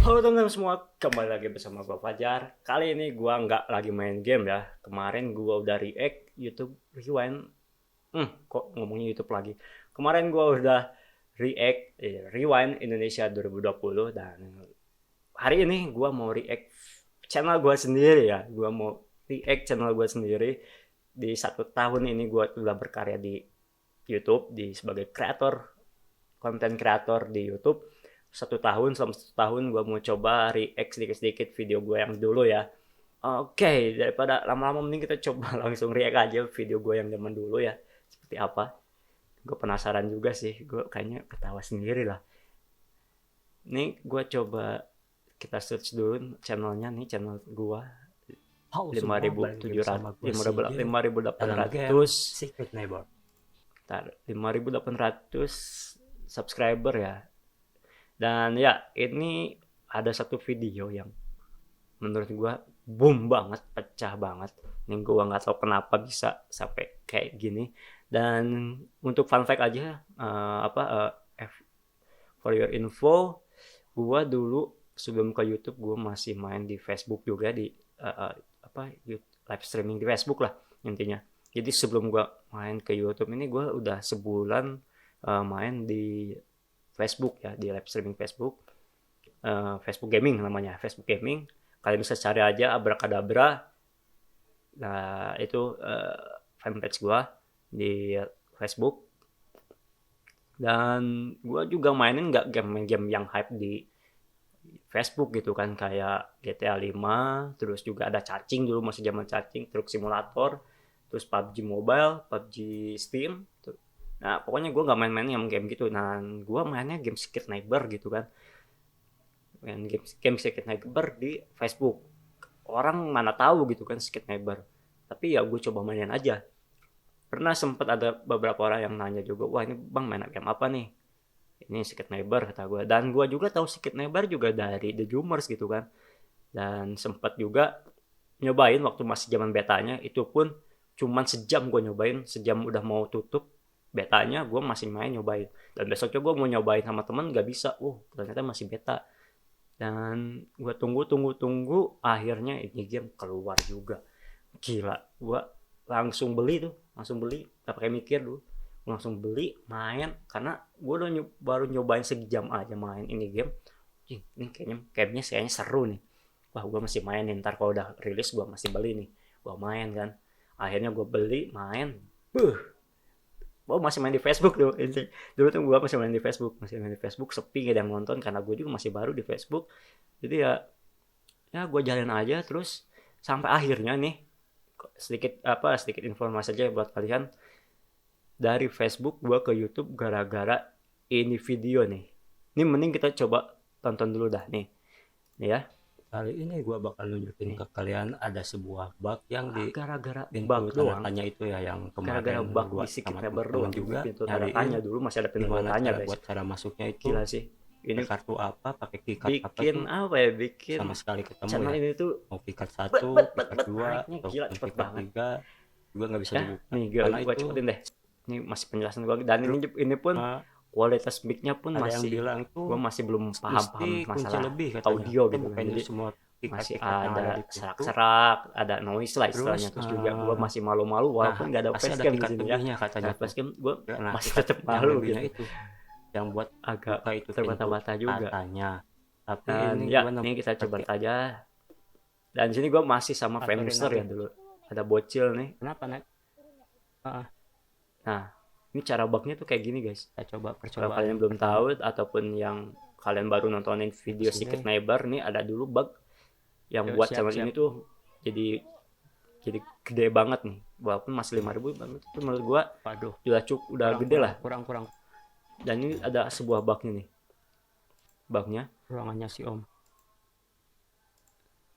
Halo teman-teman semua, kembali lagi bersama gue Fajar. Kali ini gue nggak lagi main game ya. Kemarin gue udah react YouTube Rewind. Kok ngomongnya YouTube lagi? Kemarin gue udah react Rewind Indonesia 2020 dan hari ini gue mau react channel gue sendiri ya. Gue mau react channel gue sendiri. Di 1 tahun ini gue udah berkarya di YouTube sebagai konten kreator di YouTube. 1 tahun, selama 1 tahun gue mau coba react sedikit-sedikit video gue yang dulu ya. Oke, daripada lama-lama mending kita coba langsung react aja video gue yang zaman dulu ya. Seperti apa? Gue penasaran juga sih, gue kayaknya ketawa sendiri lah. Nih gue coba kita search dulu channelnya nih, channel gue. 5.800 Secret Neighbor. 5.800 subscriber ya. Dan ya, ini ada satu video yang menurut gue boom banget, pecah banget. Ini gue nggak tahu kenapa bisa sampai kayak gini. Dan untuk fun fact aja, for your info, gue dulu sebelum ke YouTube gue masih main di Facebook juga, di live streaming di Facebook lah intinya. Jadi sebelum gue main ke YouTube ini, gue udah sebulan main di Facebook ya, di live streaming Facebook. Facebook Gaming namanya, Facebook Gaming. Kalian bisa cari aja Abrakadabra. Nah, itu fanpage gua di Facebook. Dan gua juga mainin nggak game-game yang hype di Facebook gitu kan, kayak GTA 5, terus juga ada cacing dulu, masih zaman cacing, Truck Simulator, terus PUBG Mobile, PUBG Steam. Nah, pokoknya gue gak main-main yang game gitu. Nah, gue mainnya game Secret Neighbor gitu kan. Main game Secret Neighbor di Facebook. Orang mana tahu gitu kan Secret Neighbor. Tapi ya gue coba mainin aja. Pernah sempat ada beberapa orang yang nanya juga, wah ini bang main game apa nih? Ini Secret Neighbor kata gue. Dan gue juga tahu Secret Neighbor juga dari The Zoomers gitu kan. Dan sempat juga nyobain waktu masih zaman betanya. Itu pun cuman sejam gue nyobain. Sejam udah mau tutup betanya, gue masih main nyobain. Dan besoknya gue mau nyobain sama temen, gak bisa. Ternyata masih beta. Dan gue tunggu, akhirnya ini game keluar juga. Gila, gue langsung beli tuh, gak pakai mikir dulu. Langsung beli, main, karena gue udah baru nyobain sejam aja main ini game. Ini kayaknya seru nih. Wah, gue masih main nih, ntar kalau udah rilis gue masih beli nih. Gue main kan. Akhirnya gue beli, main. Masih main di Facebook dulu. Dulu tuh gue masih main di Facebook, sepi gak ada yang nonton karena gue juga masih baru di Facebook. Jadi ya gue jalan aja terus sampai akhirnya nih, sedikit informasi aja buat kalian. Dari Facebook gue ke YouTube gara-gara ini video nih. Ini mending kita coba tonton dulu dah nih ya. Kali ini gue bakal nunjukin ke kalian ada sebuah bug yang di gara-gara pintu tanda tanya itu ya, yang gara-gara kemarin bug gue di Secret sama Neighbor temen doang juga pintu tanda tanya. Dulu masih ada pintu tanda tanya guys. Buat cara masuknya itu gila sih. Ini kartu apa, pakai keycard bikin apa ya, bikin sama sekali ketemu channel ya. ini tuh Mau keycard 1, keycard 2 atau gila, cepet keycard banget 3 juga nggak bisa ya. dibuka. Nih gue cepetin deh. Ini masih penjelasan gue, dan ini pun kualitas mic-nya pun ada masih, yang bilang tuh gue masih belum paham masalah lebih audio gitu kan. Jadi semua masih ada serak-serak, ada noise lah istilahnya. Terus juga gue masih malu-malu walaupun nggak ada facecam di sini ya. Katanya facecam gue masih tetap malu gitu. Itu yang buat agak itu terbata-bata juga katanya. Tapi dan ini ya, ini kita coba aja. Dan di sini gue masih sama Famester ya dulu. Ada bocil nih. Kenapa Nek? Nah, ini cara bugnya tuh kayak gini guys. Kita coba Kalau kalian belum tahu ataupun yang kalian baru nontonin video Secret Neighbor, nih ada dulu bug yang buat channel ini tuh jadi gede banget nih. Walaupun masih 5.000 banget, itu menurut gua udah gede lah. Kurang. Dan ini ada sebuah bugnya nih. Bugnya ruangannya si Om.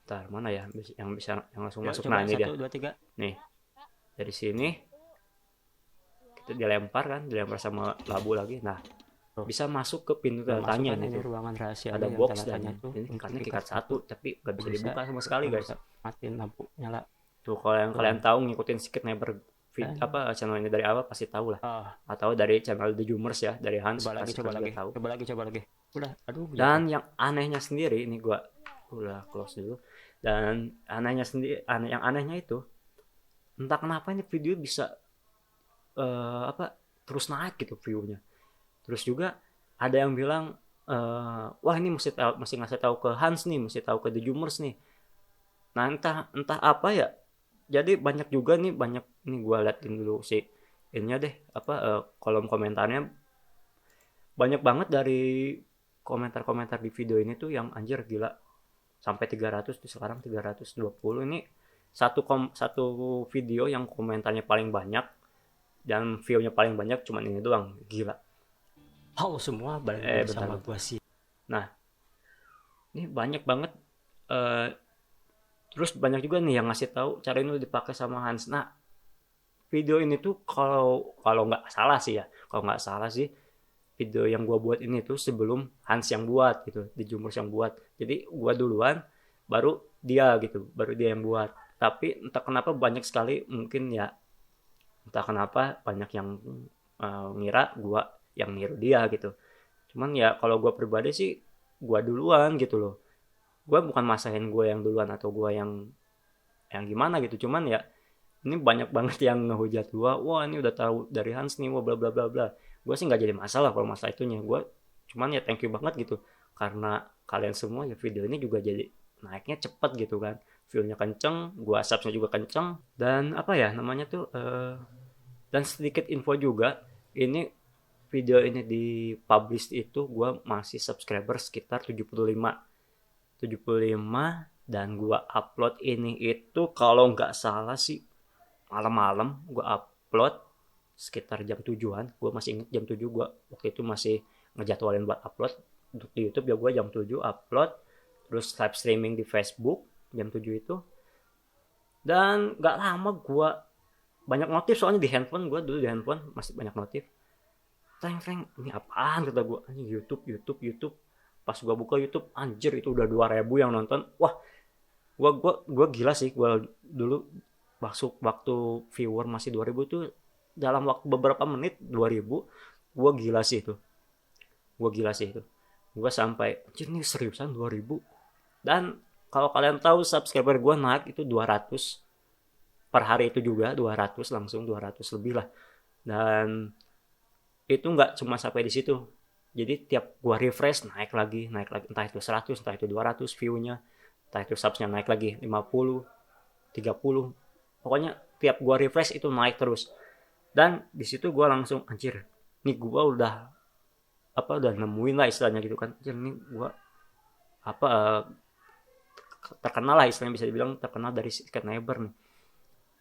Ntar mana ya yang langsung masuk. Nah, ini dia. 1, 2, 3. Nih. Dari sini kita dilempar sama labu lagi. Nah, bisa masuk ke pintu tanda tanya ini nih. Ruangan rahasia ada box dan ini karena keycard 1 tapi gak bisa dibuka sama sekali guys. Matiin lampu nyala. Tuh kalau yang kalian tahu ngikutin Secret Neighbor channel ini dari awal pasti tahu lah. Atau dari channel The Zoomers ya, dari Hans. Coba lagi. Udah, aduh Dan yang anehnya sendiri, ini gua udah close dulu. Dan anehnya sendiri, yang anehnya itu entah kenapa ini video bisa apa terus naik gitu view-nya. Terus juga ada yang bilang wah ini mesti ngasih tahu ke Hans nih, mesti tahu ke The Jumers nih. Nah, entah entah apa ya. Jadi banyak juga nih, banyak nih gua liatin dulu sih ininya deh, apa kolom komentarnya banyak banget dari komentar-komentar di video ini tuh yang anjir gila sampai 300 tuh, sekarang 320 ini satu video yang komentarnya paling banyak dan view-nya paling banyak cuman ini doang, gila. wow semua balik Bentar, sama bentar. gua sih. Nah, ini banyak banget eh, terus banyak juga nih yang ngasih tahu cara ini dipakai sama Hans. Nah, video ini tuh kalau kalau nggak salah sih ya, kalau nggak salah sih video yang gua buat ini tuh sebelum Hans yang buat gitu, di Jumur yang buat. Jadi gua duluan, baru dia gitu, baru dia yang buat. Tapi entah kenapa banyak sekali mungkin ya, entah kenapa banyak yang ngira gua yang niru dia gitu. Cuman ya kalau gua pribadi sih gua duluan gitu loh. Gua bukan masahin gua yang duluan atau gua yang gimana gitu. Cuman ya ini banyak banget yang ngehujat gua, wah ini udah tahu dari Hans nih, wah bla bla bla bla. Gua sih nggak jadi masalah kalau masalah itunya. Gua cuman ya thank you banget gitu, karena kalian semua ya video ini juga jadi naiknya cepet gitu kan, viewnya kenceng, gua subsnya juga kenceng, dan apa ya namanya tuh dan sedikit info juga, ini video ini di publish itu gua masih subscriber sekitar 75 dan gua upload ini itu kalau nggak salah sih malam-malam gue upload sekitar jam 7-an. Gue masih inget jam 7 gue waktu itu masih ngejadwalin buat upload untuk di YouTube ya. Gue jam 7 upload, terus live streaming di Facebook jam 7 itu. Dan gak lama gue banyak notif, soalnya di handphone gue dulu, di handphone masih banyak notif. Teng ini apaan kata gue, ini YouTube. Pas gue buka YouTube, anjir itu udah 2.000 yang nonton. Wah, gue gila sih. Gue dulu waktu viewer masih 2.000 tuh, dalam waktu beberapa menit 2.000, gue gila sih itu. Gue sampai anjir nih seriusan 2.000. Dan kalau kalian tahu subscriber gue naik itu 200 per hari itu juga, 200 langsung 200 lebih lah. Dan itu nggak cuma sampai di situ. Jadi tiap gue refresh naik lagi, entah itu 100, entah itu 200 view-nya, entah itu subsnya naik lagi 50, 30. Pokoknya tiap gua refresh itu naik terus. Dan di situ gua langsung anjir, nih gua udah nemuin lah istilahnya gitu kan. Anjir nih gua apa terkenal lah istilahnya, bisa dibilang terkenal dari Skate Neighbor nih.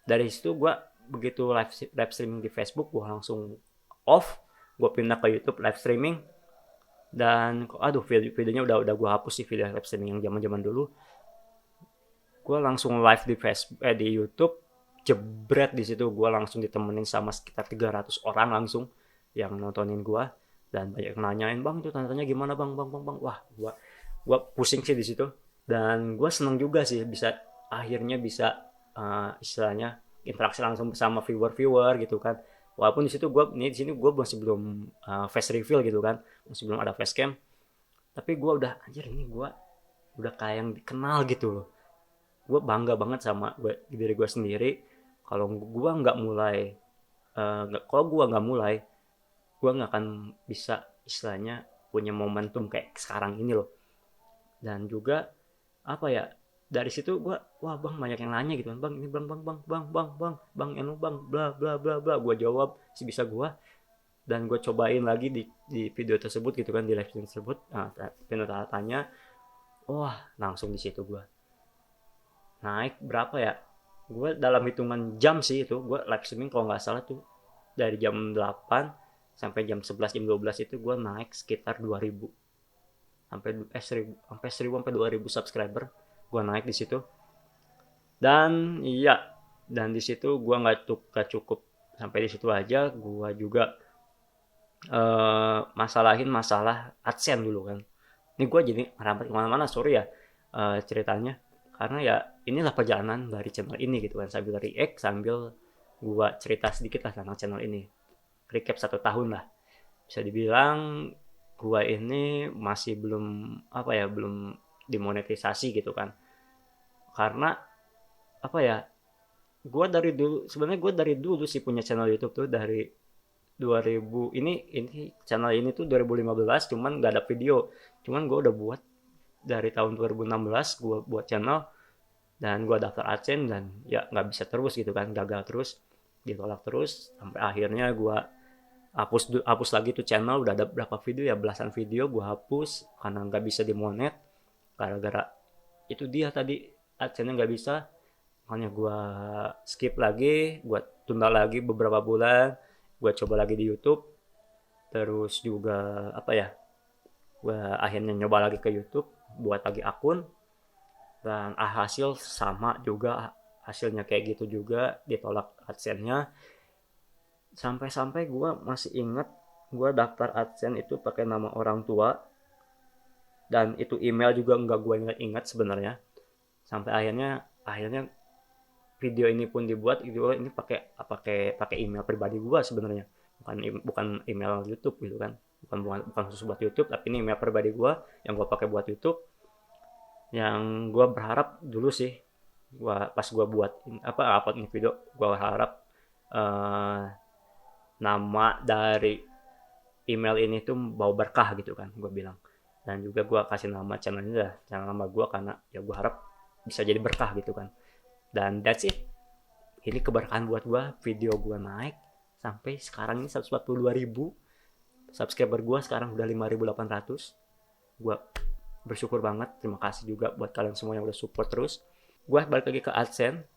Dari situ gua begitu live streaming di Facebook gua langsung off, gua pindah ke YouTube live streaming. Dan aduh videonya udah gua hapus sih, video live streaming yang zaman-zaman dulu. Gua langsung live di Facebook di YouTube, jebret di situ gue langsung ditemenin sama sekitar 300 orang langsung yang nontonin gue, dan banyak nanyain, bang itu tanya-tanya gimana bang. Wah gue pusing sih di situ, dan gue seneng juga sih bisa akhirnya bisa istilahnya interaksi langsung sama viewer gitu kan. Walaupun di sini gue masih belum face reveal gitu kan, masih belum ada facecam, tapi gue udah anjir ini gue udah kayak yang dikenal gitu loh. Gue bangga banget sama diri gue sendiri. Kalau gue nggak mulai, gue nggak akan bisa istilahnya punya momentum kayak sekarang ini loh. Dan juga apa ya, dari situ gue, wah bang banyak yang nanya gitu kan, bang ini bang enu bang bla bla bla bla. Gue jawab sih bisa gue, dan gue cobain lagi di video tersebut gitu kan, di live stream tersebut. Nah, tanya, wah langsung di situ gue naik berapa ya, gue dalam hitungan jam sih itu gue live streaming kalau nggak salah tuh dari jam 8 sampai jam 11 jam 12 itu gue naik sekitar 2.000 sampai 1.000 sampai 2.000 subscriber gue naik di situ. Dan iya, dan di situ gue nggak cukup sampai di situ aja, gue juga masalahin masalah AdSense dulu kan. Ini gue jadi merambat kemana-mana, sorry ya ceritanya, karena ya inilah perjalanan dari channel ini gitu kan, sambil react sambil gua cerita sedikit lah tentang channel ini, recap 1 tahun lah bisa dibilang. gua ini masih belum apa ya, belum dimonetisasi gitu kan. Karena apa ya, gua dari dulu sih punya channel YouTube tuh dari 2000 ini channel ini tuh 2015, cuman gak ada video. Cuman gua udah buat dari tahun 2016, gua buat channel dan gua daftar AdSense dan ya nggak bisa terus gitu kan, gagal terus, ditolak terus sampai akhirnya gua hapus lagi tuh channel. Udah ada berapa video ya, belasan video gua hapus karena nggak bisa dimonet, gara-gara itu dia tadi, AdSense nggak bisa. Makanya gue skip lagi, gue tunda lagi beberapa bulan, gue coba lagi di YouTube, terus juga apa ya, gue akhirnya nyoba lagi ke YouTube, buat lagi akun, dan hasil sama juga, hasilnya kayak gitu juga, ditolak AdSense-nya. Sampai-sampai gue masih inget, gue daftar AdSense itu pakai nama orang tua, dan itu email juga nggak gue ingat-ingat sebenarnya. Sampai akhirnya video ini pun dibuat itu ini pakai pakai pakai email pribadi gua sebenarnya, bukan email YouTube gitu kan, bukan khusus buat YouTube, tapi ini email pribadi gua yang gua pakai buat YouTube. Yang gua berharap dulu sih, pas gua buat upload ini video, gua berharap eh, nama dari email ini tuh bawa berkah gitu kan, gua bilang. Dan juga gua kasih nama channel ini, channel nama gua, karena ya gua harap bisa jadi berkah gitu kan. Dan that's it, ini keberkahan buat gua, video gua naik sampai sekarang ini 142.000 subscriber. Gua sekarang udah 5.800. Gua bersyukur banget, terima kasih juga buat kalian semua yang udah support terus. Gua balik lagi ke AdSense,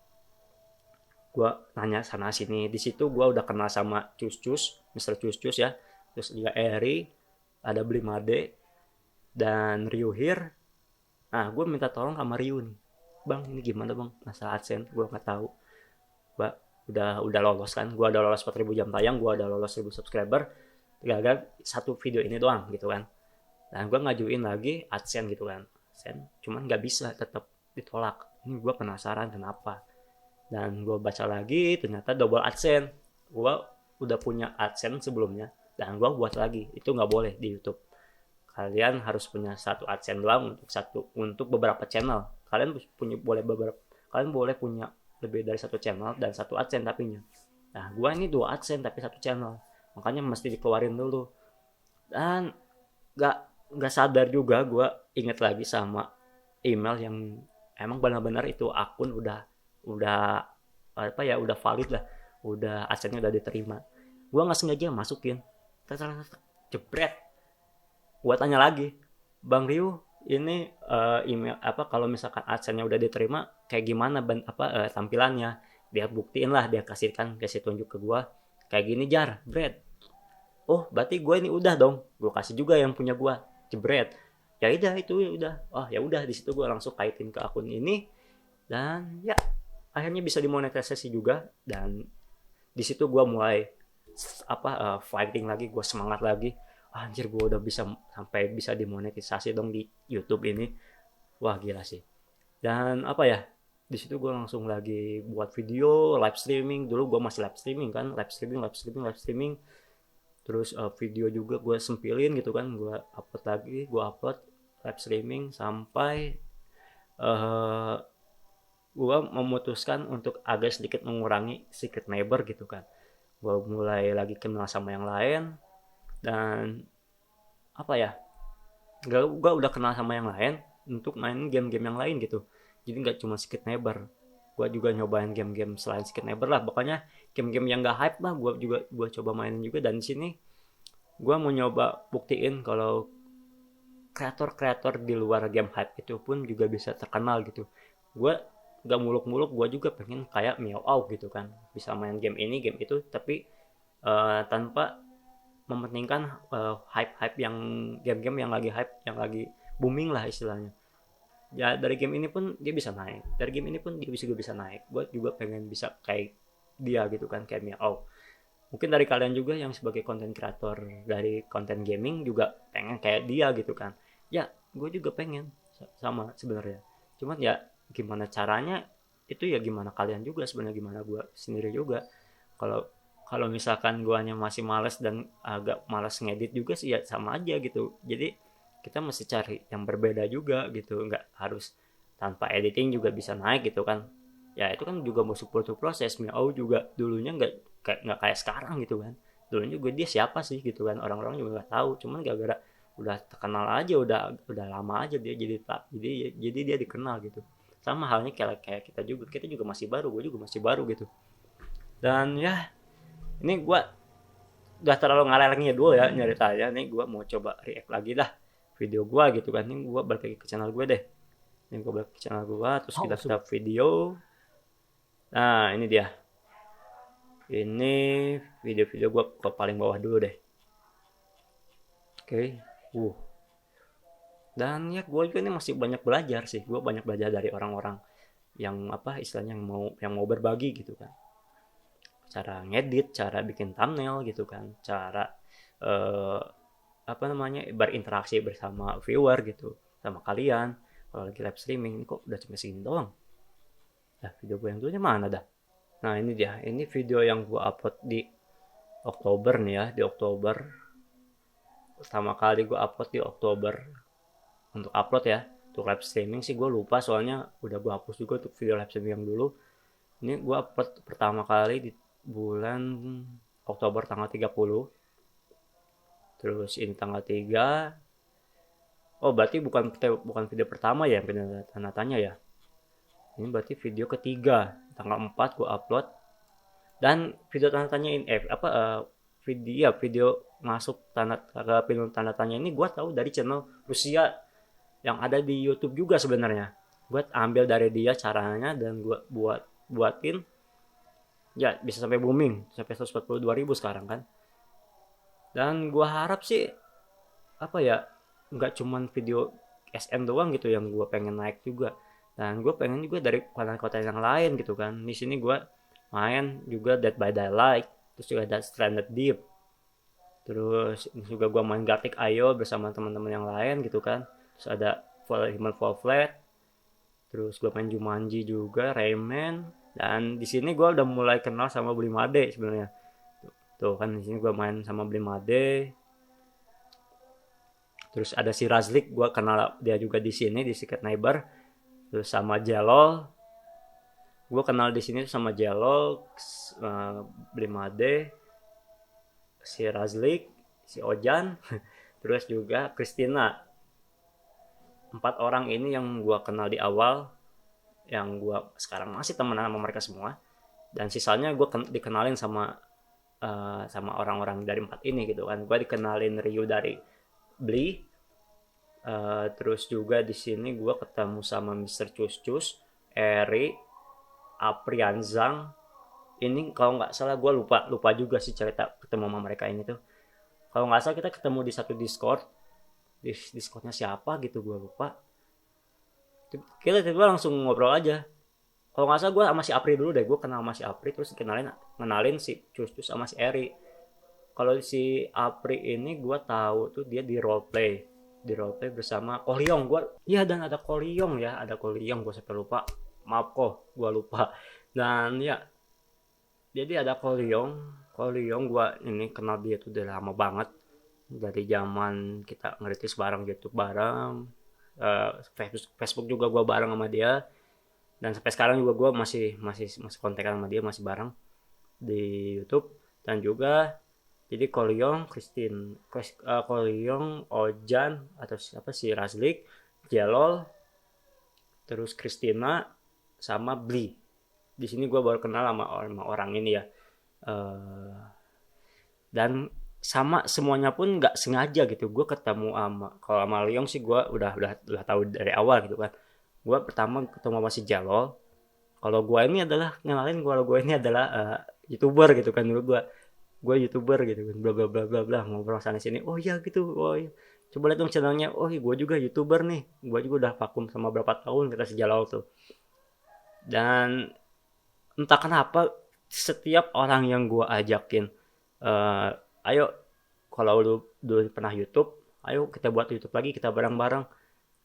gua nanya sana sini. Di situ gua udah kenal sama Cus Mr. Cus ya, terus juga Eri, ada Blimade, dan Ryu here. Nah, gue minta tolong sama Ryu nih, bang ini gimana bang masalah AdSense, gue nggak tahu. Gue udah lolos kan, gue udah lolos 4.000 jam tayang, gue udah lolos 1.000 subscriber, gagal satu video ini doang gitu kan. Dan gue ngajuin lagi AdSense gitu kan, AdSense cuman nggak bisa, tetap ditolak. Ini gue penasaran kenapa, dan gue baca lagi ternyata double AdSense. Gue udah punya AdSense sebelumnya dan gue buat lagi, itu nggak boleh di YouTube. Kalian harus punya satu AdSense doang untuk beberapa channel. Kalian boleh punya lebih dari satu channel dan satu AdSense tapinya. Nah, gua ini 2 AdSense tapi satu channel, makanya mesti dikeluarin dulu. Dan nggak nggak sadar juga gua inget lagi sama email yang emang benar-benar itu akun udah apa ya, udah valid lah, udah AdSense-nya udah diterima. Gua nggak sengaja masukin, jebret. Gua tanya lagi, Bang Ryu, ini email apa, kalau misalkan AdSense-nya udah diterima kayak gimana tampilannya. Dia buktiin lah, dia kasih tunjuk ke gua kayak gini jar, Brad. Oh, berarti gue ini udah dong, gue kasih juga yang punya gue, jebret. Ya udah, itu ya udah, oh ya udah, di situ gue langsung kaitin ke akun ini, dan ya akhirnya bisa dimonetisasi juga. Dan di situ gue mulai fighting lagi, gue semangat lagi. Anjir, gue udah bisa sampai bisa dimonetisasi dong di YouTube ini. Wah, gila sih. Dan apa ya, di situ gue langsung lagi buat video live streaming. Dulu gue masih live streaming. Terus video juga gue sempilin gitu kan, gue upload live streaming sampai gue memutuskan untuk agak sedikit mengurangi secret neighbor gitu kan. Gue mulai lagi kenal sama yang lain, dan apa ya, gue udah kenal sama yang lain untuk main game-game yang lain gitu. Jadi nggak cuma secret neighbor, gue juga nyobain game-game selain secret neighbor lah. Pokoknya game-game yang gak hype lah, gue coba mainin juga. Dan di sini gue mau nyoba buktiin kalau kreator-kreator di luar game hype itu pun juga bisa terkenal gitu. Gue gak muluk-muluk, gue juga pengen kayak Meow gitu kan, bisa main game ini game itu, tapi tanpa mementingkan hype yang game-game yang lagi hype, yang lagi booming lah istilahnya. Ya dari game ini pun dia bisa naik, bisa naik. Gue juga pengen bisa kayak dia gitu kan, kayak Meow. Mungkin dari kalian juga yang sebagai konten kreator dari konten gaming juga pengen kayak dia gitu kan. Ya gue juga pengen sama sebenarnya, cuman ya gimana caranya itu ya gimana kalian juga sebenarnya, gimana gue sendiri juga. Kalau kalau misalkan guanya masih males dan agak malas ngedit juga sih ya sama aja gitu. Jadi kita mesti cari yang berbeda juga gitu, nggak harus tanpa editing juga bisa naik gitu kan. Ya itu kan juga butuh proses. Miao juga dulunya nggak kayak sekarang gitu kan. Dulunya juga dia siapa sih gitu kan, orang-orang juga nggak tahu, cuman gara-gara udah terkenal aja, udah lama aja dia jadi dia dikenal gitu. Sama halnya kayak kita juga masih baru, gue juga masih baru gitu. Dan ya ini gue udah terlalu ngalangnya dulu ya nyeritanya. Nih gue mau coba react lagi dah video gue gitu kan. Ini gue balik lagi ke channel gue deh. Ini gue balik ke channel gue, terus kita start video. Nah ini dia, ini video-video gue ke paling bawah dulu deh. Oke. Dan ya gue juga ini masih banyak belajar sih. Gue banyak belajar dari orang-orang yang apa istilahnya yang mau berbagi gitu kan. Cara ngedit, cara bikin thumbnail gitu kan, cara apa namanya berinteraksi bersama viewer gitu, sama kalian kalau lagi live streaming. Ini kok udah cuma segini doang. Nah video gue yang dulunya mana dah? Nah ini dia, ini video yang gue upload di Oktober nih ya, di Oktober. Pertama kali gue upload di Oktober. Untuk upload ya, untuk live streaming sih gue lupa soalnya udah gue hapus juga untuk video live streaming yang dulu. Ini gue upload pertama kali di bulan Oktober tanggal 30. Terus ini tanggal 3. Oh berarti bukan video pertama ya, yang tanda tanya ya. Ini berarti video ketiga, tanggal 4 gue upload. Dan video tanda tanya ini video masuk video tanda tanya ini gue tahu dari channel Rusia yang ada di YouTube juga sebenarnya. Gue ambil dari dia caranya dan gue buatin ya bisa sampai booming, sampai 142.000 sekarang kan. Dan gue harap sih apa ya, nggak cuman video SM doang gitu yang gue pengen naik juga. Dan gue pengen juga dari konten-konten yang lain gitu kan. Di sini gue main juga Dead by Daylight, terus juga ada Stranded Deep. Terus juga gue main Gartic.io bersama teman-teman yang lain gitu kan. Terus ada Human Fall Flat. Terus gue main Jumanji juga, Rayman. Dan di sini gue udah mulai kenal sama Blimade sebenarnya. Tuh kan di sini gue main sama Blimade. Terus ada si Razlik, gue kenal dia juga di sini di Secret Neighbor. Terus sama Jelol, gue kenal di sini sama Jelol, Blimade, si Razlik, si Ojan, terus juga Christina. 4 orang ini yang gue kenal di awal, yang gue sekarang masih temenan sama mereka semua. Dan sisanya gue dikenalin sama orang-orang dari 4 ini gitu kan. Gue dikenalin Ryu dari Bli. Terus juga di sini gue ketemu sama Mr. Cus, Eri, Aprianzang. Ini kalau nggak salah gue lupa juga sih cerita ketemu sama mereka ini tuh. Kalau nggak salah kita ketemu di satu Discord. Di Discordnya siapa gitu gue lupa. Kita tiba-tiba langsung ngobrol aja. Kalau nggak salah gue sama si Apri dulu deh. Gue kenal sama si Apri, terus kenalin si Cus sama si Eri. Kalau si Apri ini gue tahu tuh dia di roleplay bersama Koliong. Dan ada Koliong gue sampai lupa, maaf kok gue lupa. Dan ya jadi ada Koliong gue ini kenal dia tuh udah lama banget, dari zaman kita ngeritis bareng, YouTube bareng, Facebook juga gue bareng sama dia. Dan sampai sekarang juga gue masih kontekan sama dia, masih bareng di YouTube. Dan juga jadi Koliong, Ojan atau siapa si Razlik, Jelol, terus Christina sama Bli. Di sini gue baru kenal sama orang ini ya. Dan sama semuanya pun nggak sengaja gitu. Gue ketemu kalau sama Liong sih gue udah tahu dari awal gitu kan. Gue pertama ketemu sama si Jelol. Kalau gue ini adalah YouTuber gitu kan dulu gue YouTuber gitu kan, bla bla bla bla bla, ngobrol sana sini. Oh iya gitu, oh iya, coba lihat dong channelnya. Oh iya, gue juga YouTuber nih, gue juga udah vakum sama berapa tahun kita si Jalal tuh. Dan entah kenapa setiap orang yang gue ajakin, ayo kalau lu dulu pernah YouTube, ayo kita buat YouTube lagi, kita bareng-bareng,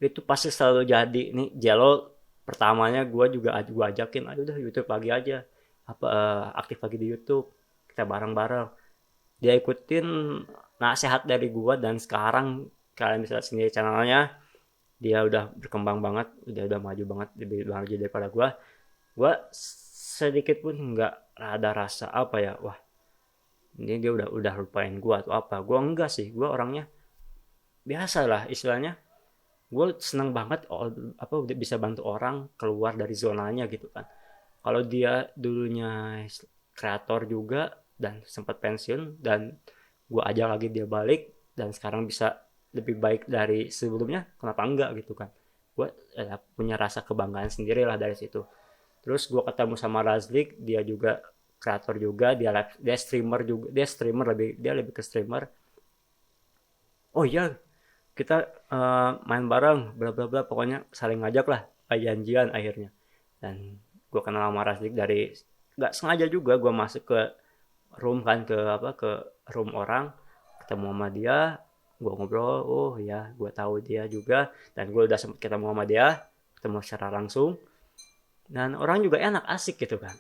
itu pasti selalu jadi. Nih Jalal pertamanya gue ajakin, ayo udah YouTube lagi aja, aktif lagi di YouTube. kita bareng-bareng. Dia ikutin nasihat dari gua, dan sekarang kalian bisa lihat sendiri channelnya, dia udah berkembang banget, udah maju banget, lebih maju daripada gua sedikit pun nggak ada rasa apa ya, wah ini dia udah lupain gua atau apa. Gua enggak sih, gua orangnya biasa lah istilahnya. Gue seneng banget apa udah bisa bantu orang keluar dari zonanya gitu kan. Kalau dia dulunya kreator juga dan sempat pensiun, dan gue ajak lagi dia balik dan sekarang bisa lebih baik dari sebelumnya, kenapa enggak gitu kan. Gue punya rasa kebanggaan sendiri lah dari situ. Terus gue ketemu sama Razlik, dia juga kreator juga, dia streamer juga, dia lebih ke streamer. Oh iya, kita main bareng bla bla bla, pokoknya saling ngajak lah, janjian akhirnya. Dan gue kenal sama Razlik dari nggak sengaja juga, gue masuk ke room kan, ke room orang, ketemu sama dia, gue ngobrol, oh ya gue tahu dia juga, dan gue udah sempet ketemu sama dia, ketemu secara langsung, dan orang juga enak, asik gitu kan.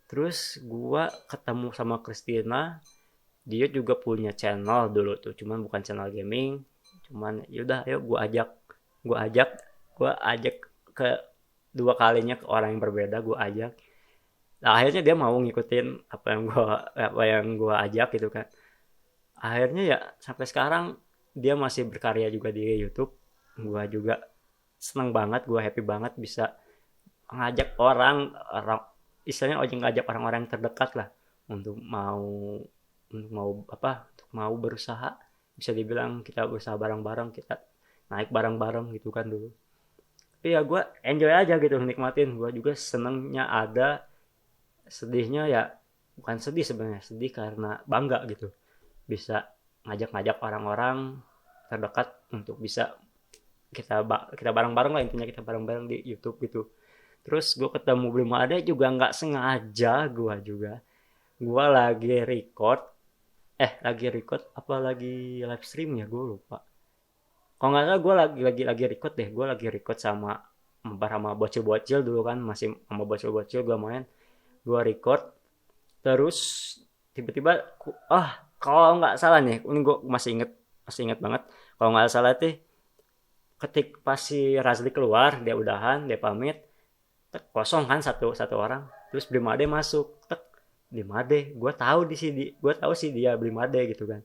Terus gue ketemu sama Christina, dia juga punya channel dulu tuh, cuman bukan channel gaming, cuman yaudah ayo gue ajak ke dua kalinya ke orang yang berbeda, gue ajak. Nah, akhirnya dia mau ngikutin apa yang gue ajak gitu kan. Akhirnya ya sampai sekarang dia masih berkarya juga di YouTube. Gue juga seneng banget, gue happy banget bisa ngajak orang istilahnya ngajak orang-orang terdekat lah untuk mau berusaha, bisa dibilang kita berusaha bareng-bareng, kita naik bareng-bareng gitu kan dulu. Tapi ya gue enjoy aja gitu, nikmatin. Gue juga senengnya ada, sedihnya ya bukan sedih sebenarnya, sedih karena bangga gitu bisa ngajak-ngajak orang-orang terdekat untuk bisa kita bareng-bareng lah, intinya kita bareng-bareng di YouTube gitu. Terus gue ketemu Blim Ade juga nggak sengaja, gue lagi record apa lagi live stream ya, gue lupa. Kalau nggak salah gue lagi record deh, gue lagi record sama bocil-bocil dulu kan, masih sama bocil-bocil gue main, gue record. Terus tiba-tiba kalau nggak salah nih, ini gue masih inget banget, kalau nggak salah tuh ketik pas si Razli keluar, dia udahan, dia pamit, kosong kan satu orang. Terus Blimade masuk, Blimade, gue tahu sih dia Blimade gitu kan,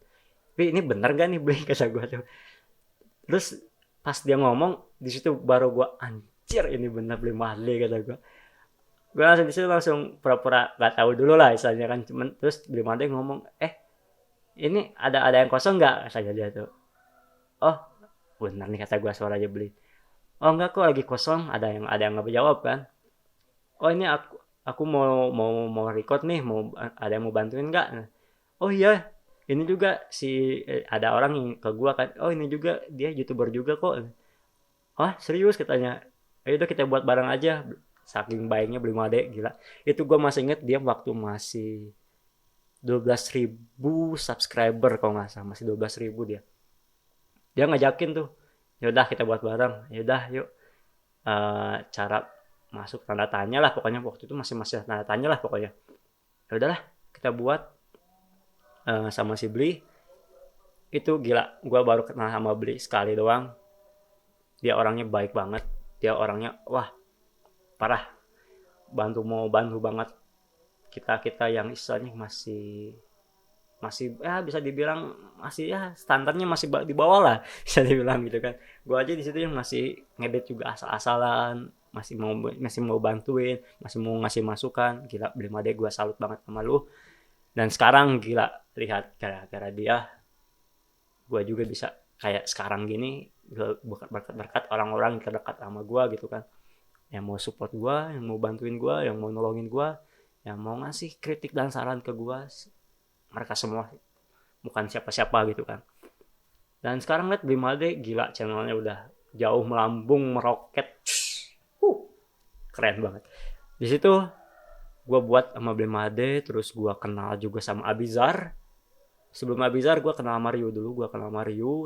tapi ini bener gak nih Blim, kata gue tuh. Terus pas dia ngomong di situ baru gue, anjir ini bener Blimade, kata gue langsung di situ langsung pura-pura gak tahu dulu lah istilahnya kan. Cuman terus Blimade ngomong, ini ada yang kosong nggak, saja dia tuh. Oh bener nih, kata gue, suaranya Blim. Oh enggak kok, lagi kosong, ada yang nggak berjawab kan. Oh ini aku mau record nih, ada yang mau bantuin nggak? Oh iya, ini juga ada orang yang ke gua kan, oh ini juga dia YouTuber juga kok. Oh serius, katanya, ayo udah kita buat bareng aja. Saking baiknya Blimade, gila. Itu gua masih inget dia waktu masih 12.000 subscriber, kalau nggak salah masih 12.000 dia ngajakin tuh, yaudah kita buat bareng, yaudah yuk. Cara masuk tanda tanya lah pokoknya, waktu itu masih tanda tanya lah pokoknya. Ya udahlah kita buat sama si Bli. Itu gila, gue baru kenal sama Bli sekali doang. Dia orangnya baik banget, dia orangnya wah parah, bantu banget kita yang istilahnya masih ya bisa dibilang masih ya standarnya masih di bawah lah, bisa dibilang gitu kan. Gue aja di situ yang masih ngedit juga asal-asalan, masih mau bantuin, masih mau ngasih masukan. Gila Blimade, gue salut banget sama lu. Dan sekarang gila, lihat gara-gara dia gue juga bisa kayak sekarang gini, berkat orang-orang yang terdekat sama gue gitu kan, yang mau support gue, yang mau bantuin gue, yang mau nolongin gue, yang mau ngasih kritik dan saran ke gue. Mereka semua bukan siapa-siapa gitu kan. Dan sekarang lihat Blimade, gila, channelnya udah jauh melambung, meroket. Keren banget. Di situ gue buat sama Blimade, terus gue kenal juga sama Abizar. Sebelum Abizar gue kenal Mario dulu,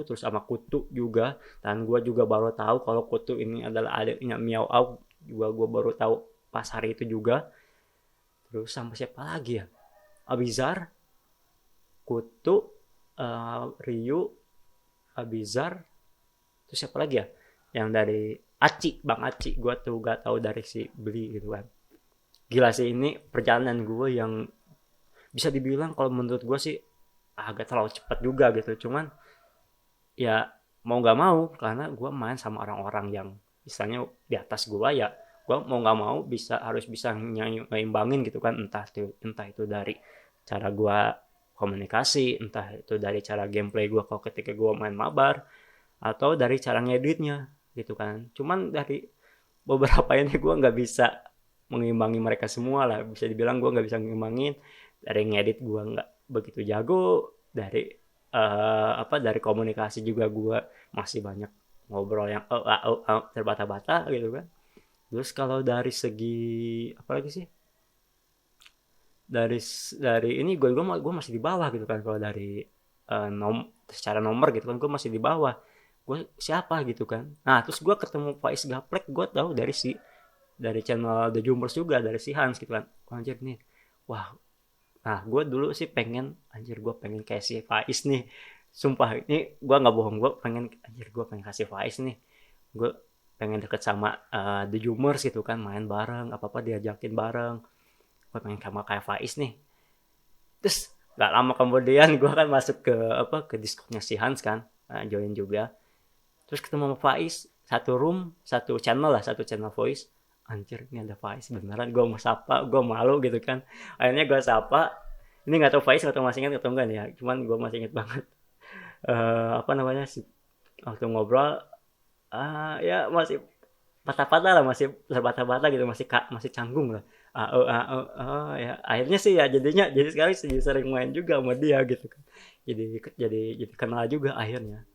terus sama Kutu juga. Dan gue juga baru tahu kalau Kutu ini adalah adiknya Miao Au. Gue baru tahu pas hari itu juga. Terus sama siapa lagi ya? Abizar, Kutu, Ryu, Abizar, terus siapa lagi ya? Yang dari Aci, Bang Aci, gue tuh gak tahu dari si Beli gitu kan. Gila sih ini perjalanan gue yang bisa dibilang kalau menurut gue sih agak terlalu cepat juga gitu. Cuman ya mau nggak mau karena gue main sama orang-orang yang misalnya di atas gue, ya gue mau nggak mau harus bisa ngeimbangin gitu kan, entah itu dari cara gue komunikasi, entah itu dari cara gameplay gue kalau ketika gue main mabar, atau dari cara ngeditnya gitu kan. Cuman dari beberapa ini gue nggak bisa mengimbangi mereka semua lah, bisa dibilang gue nggak bisa mengimbangin. Dari ngedit gue nggak begitu jago, dari komunikasi juga gue masih banyak ngobrol yang terbata-bata gitu kan. Terus kalau dari segi apa lagi sih, dari dari ini gue masih di bawah gitu kan. Kalau dari secara nomor gitu kan gue masih di bawah. Gue siapa gitu kan. Nah terus gue ketemu Faiz Gaplek, gue tahu dari channel The Jumbers juga, dari si Hans gitu kan. Anjir nih, wah. Nah gue dulu sih gue pengen kayak si Faiz nih. Sumpah ini gue nggak bohong, gue pengen kasih Faiz nih. Gue pengen deket sama The Jumbers gitu kan, main bareng, apa-apa diajakin bareng. Gue pengen sama kayak Faiz nih. Terus gak lama kemudian gue kan masuk ke Discordnya si Hans kan, join juga. Terus ketemu sama Faiz, satu room, satu channel voice. Anjir ini ada Faiz beneran, gue mau sapa, gue malu gitu kan. Akhirnya gue sapa. Ini gak tau Faiz atau masih ingat atau enggak nih ya, cuman gue masih ingat banget. Apa namanya sih, waktu ngobrol, ya masih patah-patah lah, masih terbata-bata gitu, masih canggung lah. Ya akhirnya sih ya jadi sekarang sering main juga sama dia gitu kan. Jadi kenal juga akhirnya.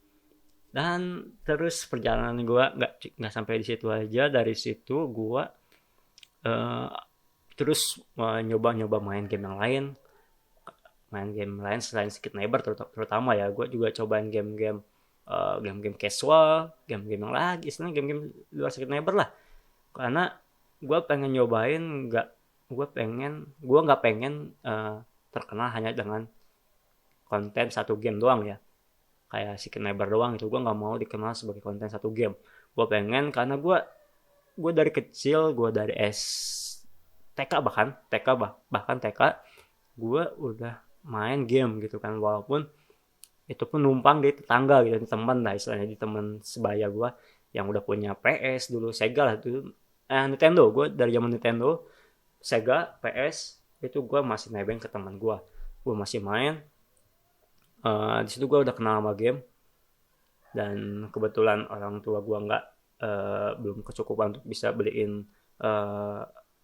Dan terus perjalanan gue nggak sampai di situ aja. Dari situ gue uh, terus nyoba main game lain selain Skid Neighbor, terutama ya gue juga cobain game-game casual, game-game yang lagi istilahnya game-game luar Skid Neighbor lah. Karena gue pengen nyobain, gue nggak pengen terkenal hanya dengan konten satu game doang ya, kayak si Neighbor doang. Itu gue nggak mau dikenal sebagai konten satu game. Gue pengen, karena gue dari kecil, gue dari TK, bahkan TK gue udah main game gitu kan, walaupun itu pun numpang di tetangga gitu, di teman lah istilahnya, di teman sebaya gue yang udah punya PS dulu, Sega lah itu, Nintendo. Gue dari zaman Nintendo, Sega, PS itu gue masih nebeng ke teman gue masih main. Di situ gue udah kenal sama game, dan kebetulan orang tua gue belum kecukupan untuk bisa beliin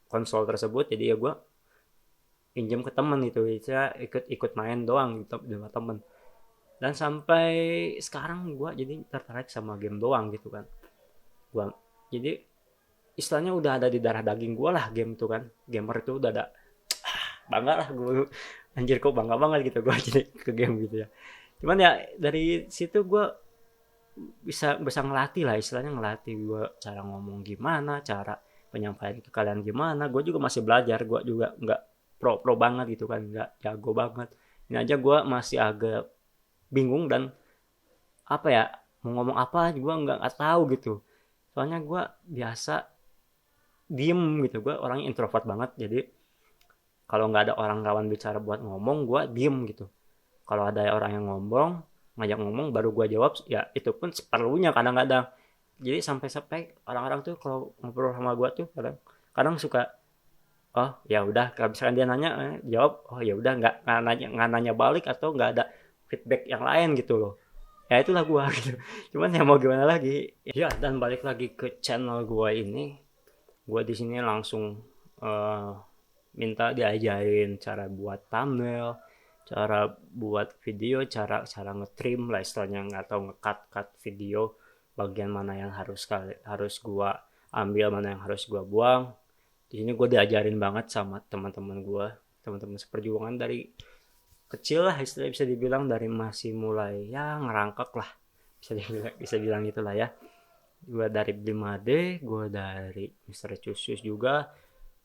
konsol tersebut, jadi ya gue pinjam ke temen itu, bisa ikut main doang gitu dengan temen. Dan sampai sekarang gue jadi tertarik sama game doang gitu kan. Gue jadi istilahnya udah ada di darah daging gue lah game itu kan. Gamer itu udah ada, bangga lah gue. Anjir kok bangga banget gitu gue jadi ke game gitu ya. Cuman ya dari situ gue bisa ngelatih lah, istilahnya ngelatih gue cara ngomong gimana, cara penyampaian ke kalian gimana. Gue juga masih belajar, gue juga nggak pro banget gitu kan, nggak jago banget. Ini aja gue masih agak bingung, dan apa ya, mau ngomong apa gue nggak tahu gitu. Soalnya gue biasa diem gitu, gue orangnya introvert banget. Jadi kalau nggak ada orang kawan bicara buat ngomong, gue diem gitu. Kalau ada orang yang ngajak ngomong, baru gue jawab, ya itu pun seperlunya kadang-kadang. Jadi sampai orang-orang tuh kalau ngobrol sama gue tuh kadang suka, oh ya udah, kalau misalkan dia nanya, jawab oh ya udah, nggak nanya balik, atau nggak ada feedback yang lain gitu loh. Ya itulah gue gitu. Cuman ya mau gimana lagi ya. Dan balik lagi ke channel gue ini, gue di sini langsung minta diajarin cara buat thumbnail, cara buat video, cara ngetrim lah istilahnya, atau ngecut video, bagian mana yang harus gue ambil, mana yang harus gue buang. Di sini gue diajarin banget sama teman-teman seperjuangan dari kecil lah, istilahnya bisa dibilang, dari masih mulai ya ngerangkak lah, bisa bilang itulah ya. Gue dari Blimade, gue dari Mr. Cus juga.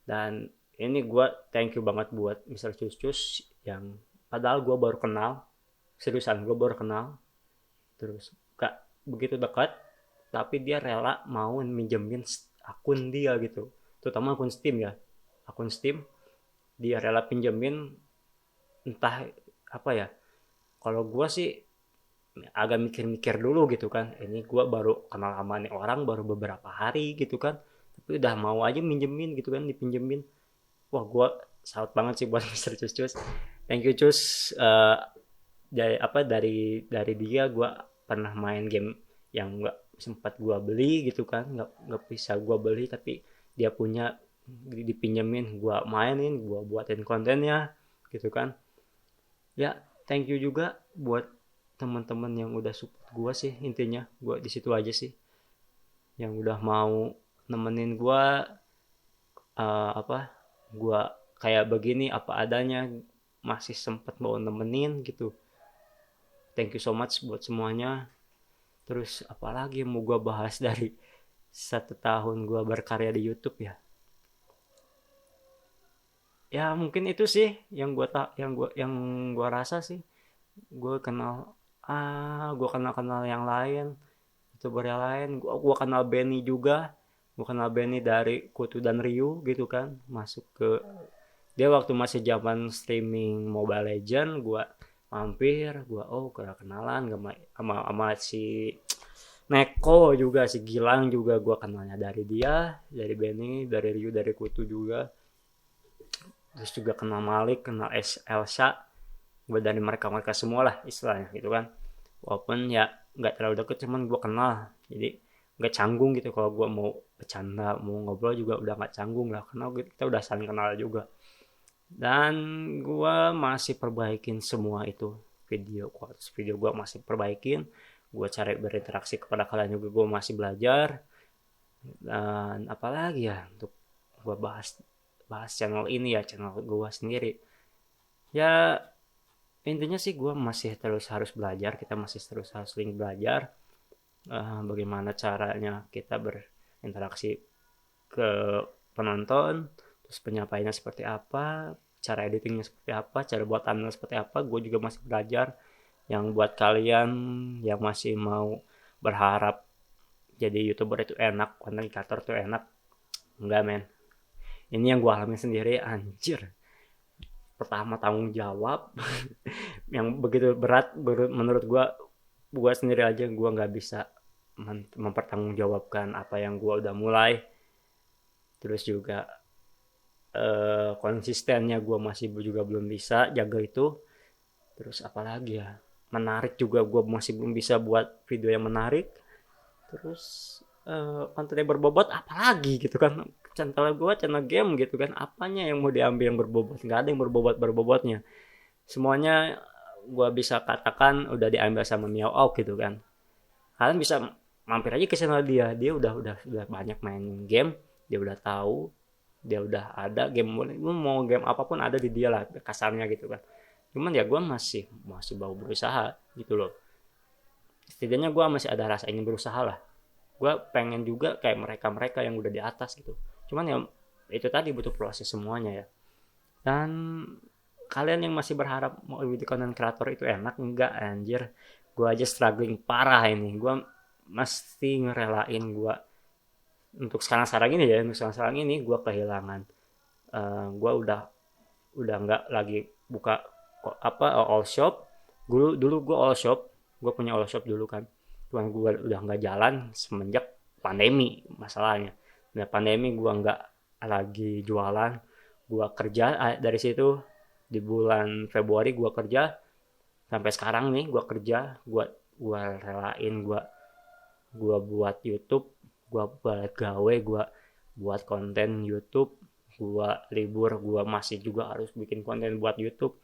Dan ini gue thank you banget buat Mr. Cus yang padahal gue baru kenal, seriusan gue baru kenal, terus gak begitu dekat, tapi dia rela mau minjemin akun dia gitu, terutama akun Steam ya, akun Steam dia rela pinjemin. Entah apa ya, kalau gue sih agak mikir-mikir dulu gitu kan, ini gue baru kenal sama nih orang baru beberapa hari gitu kan, tapi udah mau aja minjemin gitu kan, dipinjemin. Wah, gue salut banget sih buat Mister Cus Cus, thank you Cus. Dari dia gue pernah main game yang nggak sempat gue beli gitu kan, nggak bisa gue beli, tapi dia punya, dipinjemin, gue mainin, gue buatin kontennya gitu kan. Ya, thank you juga buat teman-teman yang udah support gue sih, intinya gue di situ aja sih, yang udah mau nemenin gue, apa, gue kayak begini apa adanya, masih sempet mau nemenin gitu. Thank you so much buat semuanya. Terus apalagi yang mau gue bahas dari 1 tahun gue berkarya di YouTube ya. Ya mungkin itu sih yang gue rasa sih. Gue kenal, gue kenal yang lain, youtuber yang lain. Gue kenal Benny juga. Gue kenal Benny dari Kutu dan Ryu gitu kan. Masuk ke dia waktu masih zaman streaming Mobile Legend, gue mampir, gue kenalan sama si Neko juga, si Gilang juga gue kenalnya dari dia, dari Benny, dari Ryu, dari Kutu juga. Terus juga kenal Malik, kenal Elsa, gue dari mereka semua lah istilahnya gitu kan. Walaupun ya nggak terlalu deket, cuman gue kenal, jadi nggak canggung gitu kalau gue mau bercanda, mau ngobrol juga udah nggak canggung lah, karena kita udah saling kenal juga. Dan gue masih perbaikin semua itu, kualitas video gue masih perbaikin, gue cari berinteraksi kepada kalian juga, gue masih belajar. Dan apalagi ya untuk gue bahas bahas channel ini ya, channel gue sendiri ya, intinya sih gue masih terus harus belajar, kita masih terus harus sering belajar, bagaimana caranya kita berinteraksi ke penonton, terus penyampaiannya seperti apa, cara editingnya seperti apa, cara buat thumbnail seperti apa, gue juga masih belajar. Yang buat kalian yang masih mau berharap jadi youtuber itu enak, content creator itu enak, enggak men, ini yang gue alami sendiri, anjir. Pertama tanggung jawab yang begitu berat menurut gue sendiri aja, gue nggak bisa mempertanggungjawabkan apa yang gue udah mulai. Terus juga konsistennya gue masih juga belum bisa jaga itu. Terus apalagi ya, menarik juga gue masih belum bisa buat video yang menarik. Terus konten yang berbobot apalagi gitu kan, channel game gitu kan, apanya yang mau diambil yang berbobot, nggak ada yang berbobotnya, semuanya gue bisa katakan udah diambil sama Miao Auk gitu kan. Kalian bisa mampir aja ke channel dia udah banyak main game, dia udah tahu, dia udah ada game, mau game apapun ada di dia lah kasarnya gitu kan. Cuman ya gue masih mau berusaha gitu loh, setidaknya gue masih ada rasa ingin berusaha lah. Gue pengen juga kayak mereka yang udah di atas gitu, cuman ya itu tadi butuh proses semuanya ya. Dan kalian yang masih berharap mau jadi content creator itu enak, enggak anjir. Gue aja struggling parah ini, gue mesti ngerelain gue untuk sekarang ini ya, untuk sekarang ini gue kehilangan, gue udah nggak lagi buka all shop. Dulu gue all shop, gue punya all shop dulu kan, cuman gue udah nggak jalan semenjak pandemi masalahnya. Nah pandemi gue nggak lagi jualan, gue kerja dari situ. Di bulan Februari gue kerja sampai sekarang nih, gue kerja, gue relain, gue buat YouTube, gue buat gawe, gue buat konten YouTube, gue libur, gue masih juga harus bikin konten buat YouTube.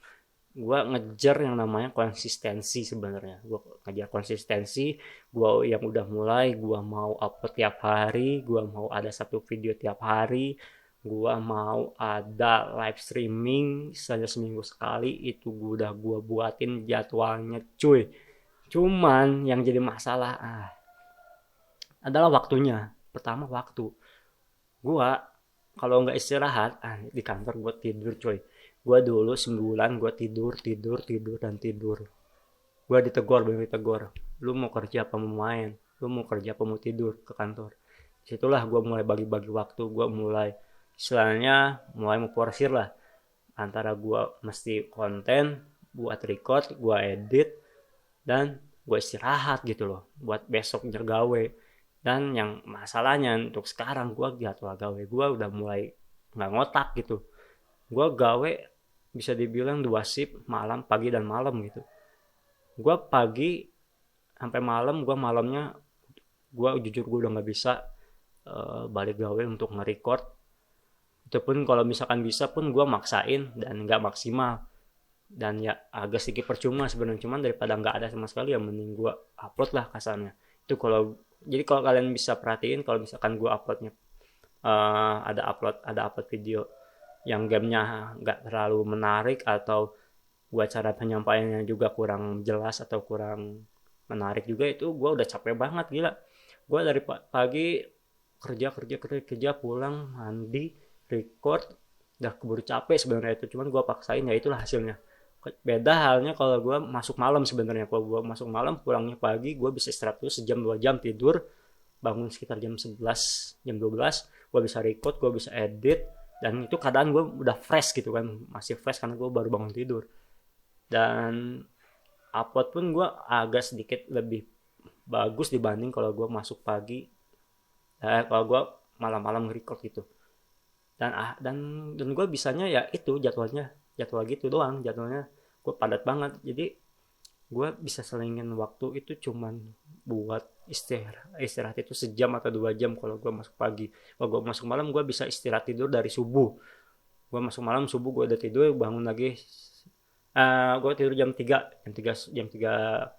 Gue ngejar yang namanya konsistensi sebenarnya, gue ngejar konsistensi. Gue yang udah mulai, gue mau upload tiap hari, gue mau ada 1 video tiap hari, gue mau ada live streaming saja seminggu sekali, itu gue buatin jadwalnya cuy. Cuman yang jadi masalah adalah waktunya. Pertama waktu, gue kalau nggak istirahat di kantor gue tidur coy. Gue dulu sebulan gue tidur tidur tidur dan tidur. Gue ditegur, bener ditegur, lu mau kerja apa mau main, lu mau kerja apa mau tidur ke kantor. Disitulah gue mulai bagi-bagi waktu, gue mulai istilahnya mulai memporsir lah antara gue mesti konten buat record, gue edit, dan gue istirahat gitu loh buat besok gawe. Dan yang masalahnya untuk sekarang gue jadwal gawe gue udah mulai nggak ngotak gitu. Gue gawe bisa dibilang 2 shift, malam, pagi dan malam gitu. Gue pagi sampai malam, gue malamnya gue jujur gue udah nggak bisa balik gawe untuk nge-record. Itu pun kalau misalkan bisa pun gue maksain dan nggak maksimal, dan ya agak sedikit percuma sebenarnya, cuman daripada nggak ada sama sekali ya mending gue upload lah kasarnya. Itu kalau jadi kalau kalian bisa perhatiin kalau misalkan gue uploadnya ada upload video yang gamenya nggak terlalu menarik, atau gue cara penyampaiannya juga kurang jelas atau kurang menarik juga, itu gue udah capek banget gila. Gue dari pagi kerja kerja kerja kerja, pulang mandi record, udah keburu capek sebenarnya itu, cuman gue paksain, ya itulah hasilnya. Beda halnya kalau gue masuk malam sebenarnya. Kalau gue masuk malam pulangnya pagi, gue bisa istirahat dulu sejam 2 jam tidur, bangun sekitar jam 11 jam 12, gue bisa record, gue bisa edit, dan itu keadaan gue udah fresh gitu kan, masih fresh karena gue baru bangun tidur. Dan upload pun gue agak sedikit lebih bagus dibanding kalau gue masuk pagi, kalau gue malam-malam record gitu. Dan gue bisanya ya itu jadwal gitu doang, jadwalnya gue padat banget. Jadi gue bisa selingin waktu itu cuman buat istirahat itu sejam atau 2 jam kalau gue masuk pagi. Kalau gue masuk malam gue bisa istirahat tidur dari subuh. Gue masuk malam, subuh gue udah tidur, bangun lagi. Gue tidur jam 3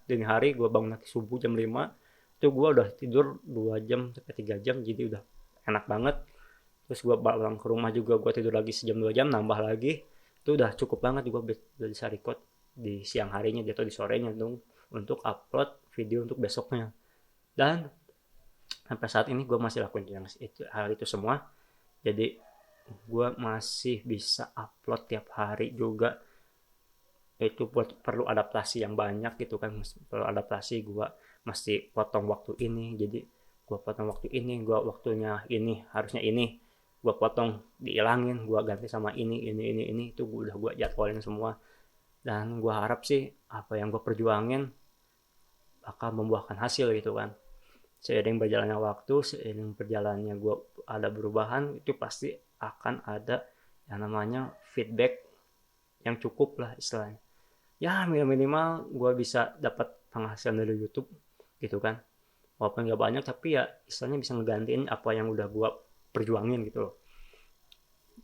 dini hari, gue bangun lagi subuh jam 5. Itu gue udah tidur 2 jam sampai 3 jam, jadi udah enak banget. Terus gue pulang ke rumah juga gue tidur lagi sejam 2 jam, nambah lagi. Itu udah cukup banget, gue udah bisa record di siang harinya atau di sorenya dong, untuk upload video untuk besoknya. Dan sampai saat ini gue masih lakuin hal itu semua. Jadi gue masih bisa upload tiap hari juga. Itu perlu adaptasi yang banyak gitu kan, perlu adaptasi. Gue mesti potong waktu ini, jadi gue potong waktu ini, gue waktunya ini harusnya ini, gue potong diilangin, gue ganti sama ini. Itu udah gue jadwalin semua. Dan gue harap sih apa yang gue perjuangin bakal membuahkan hasil gitu kan. Seiring berjalannya waktu, seiring berjalannya gue ada perubahan, itu pasti akan ada yang namanya feedback yang cukup lah istilahnya. Ya minimal gue bisa dapat penghasilan dari YouTube gitu kan. Walaupun gak banyak, tapi ya istilahnya bisa ngegantiin apa yang udah gue perjuangin gitu loh.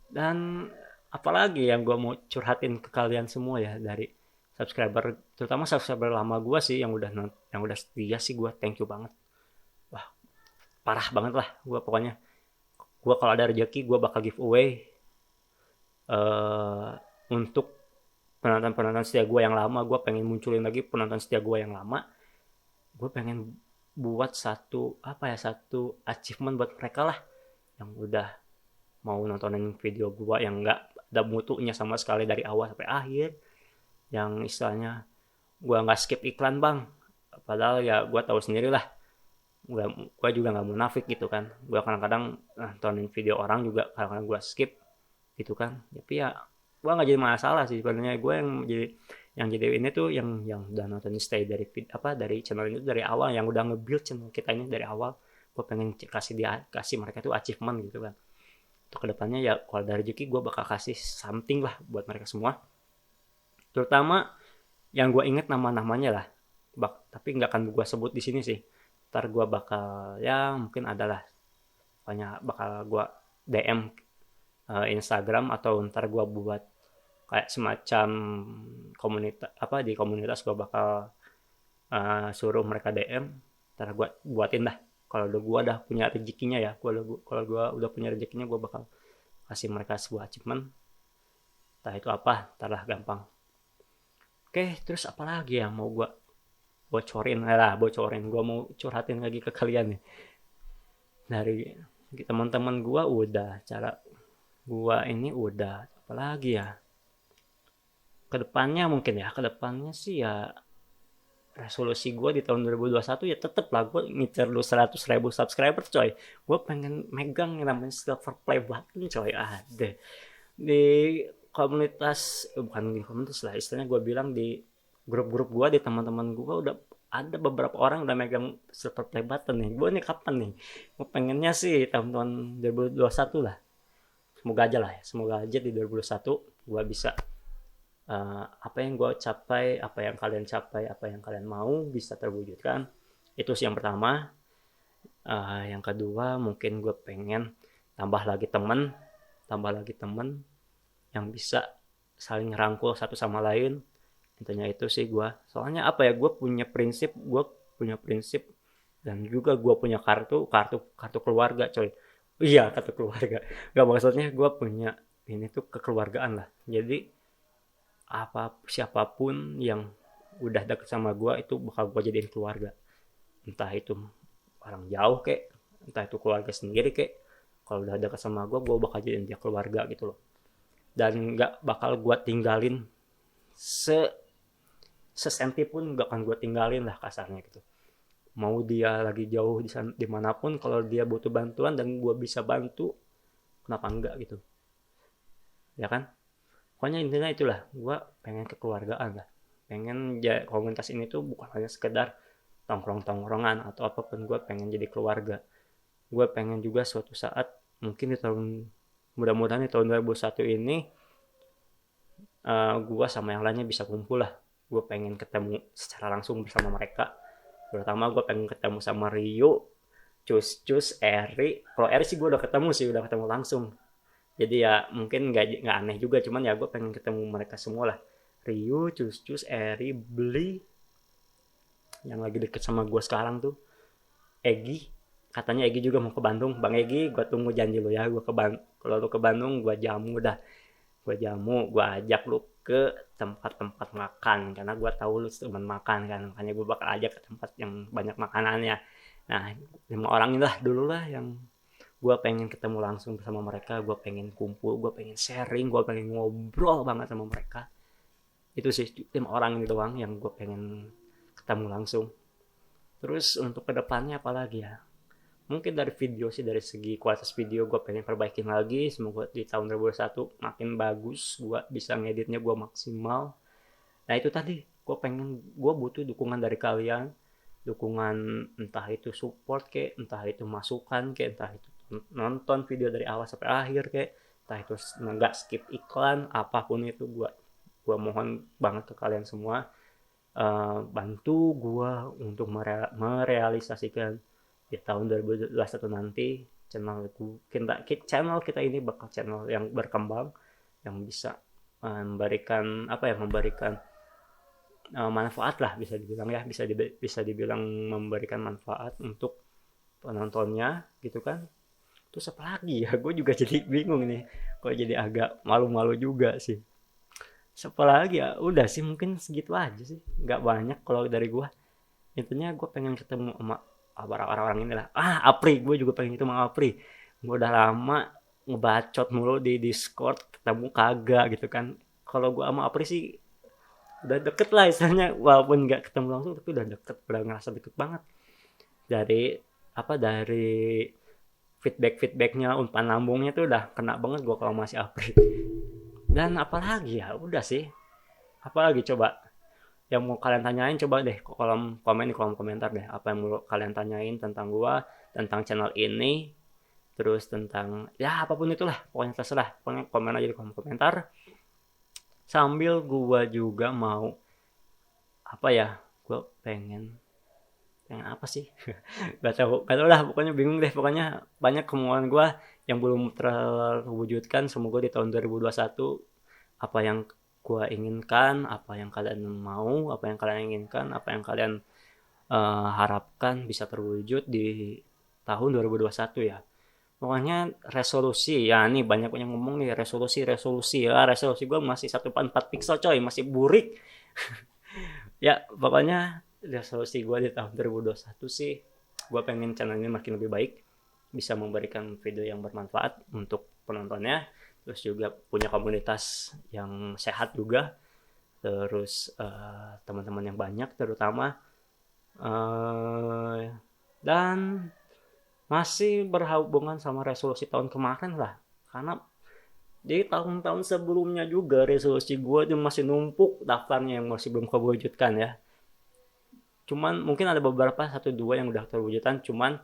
Dan apalagi yang gue mau curhatin ke kalian semua ya, dari subscriber, terutama subscriber lama gue sih yang udah setia sih, gue thank you banget. Wah, parah banget lah gue pokoknya. Gue kalau ada rezeki gue bakal giveaway untuk penonton setia gue yang lama. Gue pengen munculin lagi penonton setia gue yang lama. Gue pengen buat satu achievement buat mereka lah, yang udah mau nontonin video gue, yang nggak ada mutunya sama sekali dari awal sampai akhir, yang istilahnya gue nggak skip iklan bang. Padahal ya gue tahu sendiri lah, gue juga nggak munafik gitu kan. Gue kadang-kadang nontonin video orang juga kadang-kadang gue skip gitu kan. Tapi ya gue nggak jadi masalah sih sebenarnya. Gue yang jadi ini tuh yang udah nonton stay dari channel ini dari awal, yang udah nge-build channel kita ini dari awal. Gue pengen kasih mereka tuh achievement gitu kan. Untuk kedepannya ya kalau ada rezeki gue bakal kasih something lah buat mereka semua. Terutama yang gue inget nama-namanya lah, tapi nggak akan gue sebut di sini sih. Ntar gue bakal ya mungkin adalah pokoknya bakal gue DM Instagram, atau ntar gue buat kayak semacam komunitas di komunitas. Gue bakal suruh mereka DM, ntar gue buatin dah. Kalau gue udah punya rezekinya ya, kalau gue udah punya rezekinya, gue bakal kasih mereka sebuah achievement. Entah itu apa, ntar lah gampang. Oke, terus apa lagi yang mau gue bocorin? Gue mau curhatin lagi ke kalian nih. Dari teman-teman gue udah, cara gue ini udah, apa lagi ya? kedepannya mungkin ya, kedepannya sih ya resolusi gue di tahun 2021 ya tetep lah gue ngincer dulu 100.000 subscriber coy. Gue pengen megang yang namanya silver play button coy. Ada di komunitas, bukan di komunitas lah, istilahnya gue bilang di grup-grup gue, di teman-teman gue udah ada beberapa orang udah megang silver play button nih. Gue nih kapan nih? Gue pengennya sih tahun 2021 lah. Semoga aja lah ya. Semoga aja di 2021 gue bisa apa yang gue capai, apa yang kalian capai, apa yang kalian mau bisa terwujudkan. Itu sih yang pertama. Yang kedua mungkin gue pengen tambah lagi temen yang bisa saling rangkul satu sama lain. Intinya itu sih gue. Soalnya apa ya, gue punya prinsip dan juga gue punya kartu keluarga coy. Iya, kartu keluarga. Gak, maksudnya gue punya ini tuh kekeluargaan lah. Jadi siapapun yang udah deket sama gue itu bakal gue jadiin keluarga, entah itu orang jauh kek, entah itu keluarga sendiri kek. Kalau udah deket sama gue bakal jadiin dia keluarga gitu loh, dan nggak bakal gue tinggalin sesenti pun, gak akan gue tinggalin lah kasarnya gitu. Mau dia lagi jauh dimanapun, kalau dia butuh bantuan dan gue bisa bantu, kenapa enggak gitu ya kan. Pokoknya intinya itulah, gue pengen kekeluargaan lah. Pengen komunitas ini tuh bukan hanya sekedar tongkrong-tongkrongan atau apapun, gue pengen jadi keluarga. Gue pengen juga suatu saat, mungkin di tahun, mudah-mudahan di tahun 2001 ini, gue sama yang lainnya bisa kumpul lah. Gue pengen ketemu secara langsung bersama mereka. Terutama gue pengen ketemu sama Rio, Cus, Eri. Kalau Eri sih gue udah ketemu langsung. Jadi ya mungkin nggak aneh juga, cuman ya gue pengen ketemu mereka semua lah. Ryu, Cus, Eri, Beli, yang lagi deket sama gue sekarang tuh, Egi. Katanya Egi juga mau ke Bandung. Bang Egi, gue tunggu janji lo ya. Kalau lu ke Bandung, gue jamu dah. Gue ajak lu ke tempat-tempat makan, karena gue tahu lu teman makan kan. Makanya gue bakal ajak ke tempat yang banyak makanannya. Nah, 5 orang inilah dulu lah yang gue pengen ketemu langsung bersama mereka. Gue pengen kumpul, gue pengen sharing, gue pengen ngobrol banget sama mereka. Itu sih 5 orang ini doang yang gue pengen ketemu langsung. Terus untuk kedepannya apa lagi ya, mungkin dari video sih, dari segi kualitas video gue pengen perbaikin lagi. Semoga di tahun 2021 makin bagus, gue bisa ngeditnya, gue maksimal. Nah itu tadi, gue butuh dukungan dari kalian. Dukungan entah itu support kek, entah itu masukan kek, entah itu nonton video dari awal sampai akhir kek, entah itu nggak skip iklan, apapun itu gue mohon banget ke kalian semua. Bantu gue untuk merealisasikan di tahun 2021 nanti channel kita ini bakal channel yang berkembang, yang bisa memberikan manfaat lah, bisa dibilang ya, bisa dibilang memberikan manfaat untuk penontonnya gitu kan. Terus apa lagi ya, gue juga jadi bingung nih, kok jadi agak malu-malu juga sih. Siapa lagi ya, udah sih mungkin segitu aja sih, nggak banyak kalau dari gue. Intinya gue pengen ketemu sama orang-orang ini lah. Apri, gue juga pengen ketemu sama Apri. Gue udah lama ngebacot mulu di Discord, ketemu kagak gitu kan. Kalau gue sama Apri sih udah deket lah istilahnya, walaupun nggak ketemu langsung tapi udah deket, udah ngerasa deket banget. Dari feedbacknya, umpan lambungnya tuh udah kena banget gue kalau masih Apri. Dan apalagi ya, udah sih. Apalagi coba yang mau kalian tanyain, coba deh kolom komentar deh, apa yang mau kalian tanyain tentang gua, tentang channel ini, terus tentang ya apapun itulah, pokoknya terserah, pokoknya komen aja di kolom komentar. Sambil gua juga mau gua pengen apa sih gak tau lah, pokoknya bingung deh. Pokoknya banyak kemauan gua yang belum terwujudkan. Semoga di tahun 2021 apa yang gue inginkan, apa yang kalian mau, apa yang kalian inginkan, apa yang kalian harapkan bisa terwujud di tahun 2021 ya. Pokoknya resolusi ya, nih banyak yang ngomong nih resolusi ya. Resolusi gue masih 1.4 pixel coy, masih burik. Ya pokoknya resolusi gue di tahun 2021 sih, gue pengen channel ini makin lebih baik, bisa memberikan video yang bermanfaat untuk penontonnya, terus juga punya komunitas yang sehat juga, terus teman-teman yang banyak terutama, dan masih berhubungan sama resolusi tahun kemarin lah, karena di tahun-tahun sebelumnya juga resolusi gue itu masih numpuk daftarnya yang masih belum kewujudkan ya. Cuman mungkin ada beberapa satu dua yang udah terwujudkan, cuman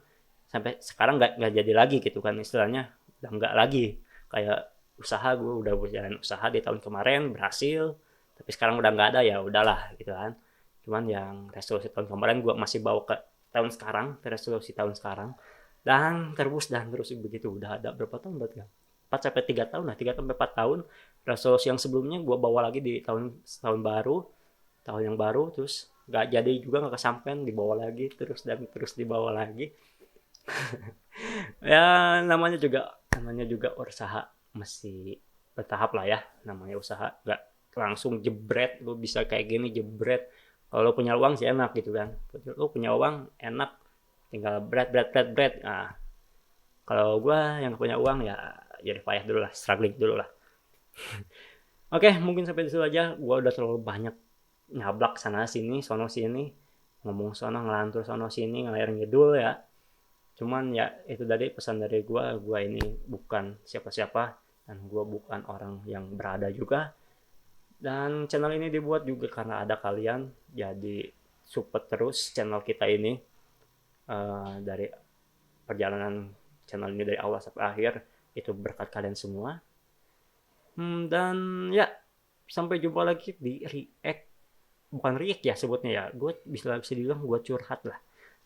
sampai sekarang nggak jadi lagi gitu kan, istilahnya udah nggak lagi. Kayak usaha, gue udah berjalan usaha di tahun kemarin berhasil, tapi sekarang udah nggak ada, ya udahlah gitu kan. Cuman yang resolusi tahun kemarin gue masih bawa ke tahun sekarang, ke resolusi tahun sekarang, dan terus begitu. Udah ada berapa tahun berarti ya, 4 sampai 3 tahun lah, 3 sampai 4 tahun. Resolusi yang sebelumnya gue bawa lagi di tahun yang baru, terus nggak jadi juga, nggak kesampaian, dibawa lagi terus dan terus dibawa lagi. Ya namanya juga usaha masih bertahap lah ya, namanya usaha nggak langsung jebret lu bisa kayak gini jebret. Kalau lu punya uang sih enak gitu kan, lu punya uang enak, tinggal bread. Nah, kalau gua yang punya uang ya jadi payah dulu lah, struggling dulu lah. Oke, mungkin sampai di situ aja. Gua udah terlalu banyak nyablak sana sini, sono sini, ngomong sono ngelantur sono sini, ngalir ngidul ya. Cuman ya itu tadi pesan dari gua ini bukan siapa-siapa dan gua bukan orang yang berada juga. Dan channel ini dibuat juga karena ada kalian, jadi support terus channel kita ini. Dari perjalanan channel ini dari awal sampai akhir itu berkat kalian semua. Dan ya sampai jumpa lagi di react, bukan react ya sebutnya ya, gue bisa dibilang gue curhat lah.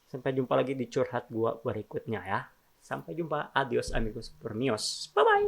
Sampai jumpa lagi di curhat gue berikutnya ya. Sampai jumpa, adios amigos, permios, bye bye.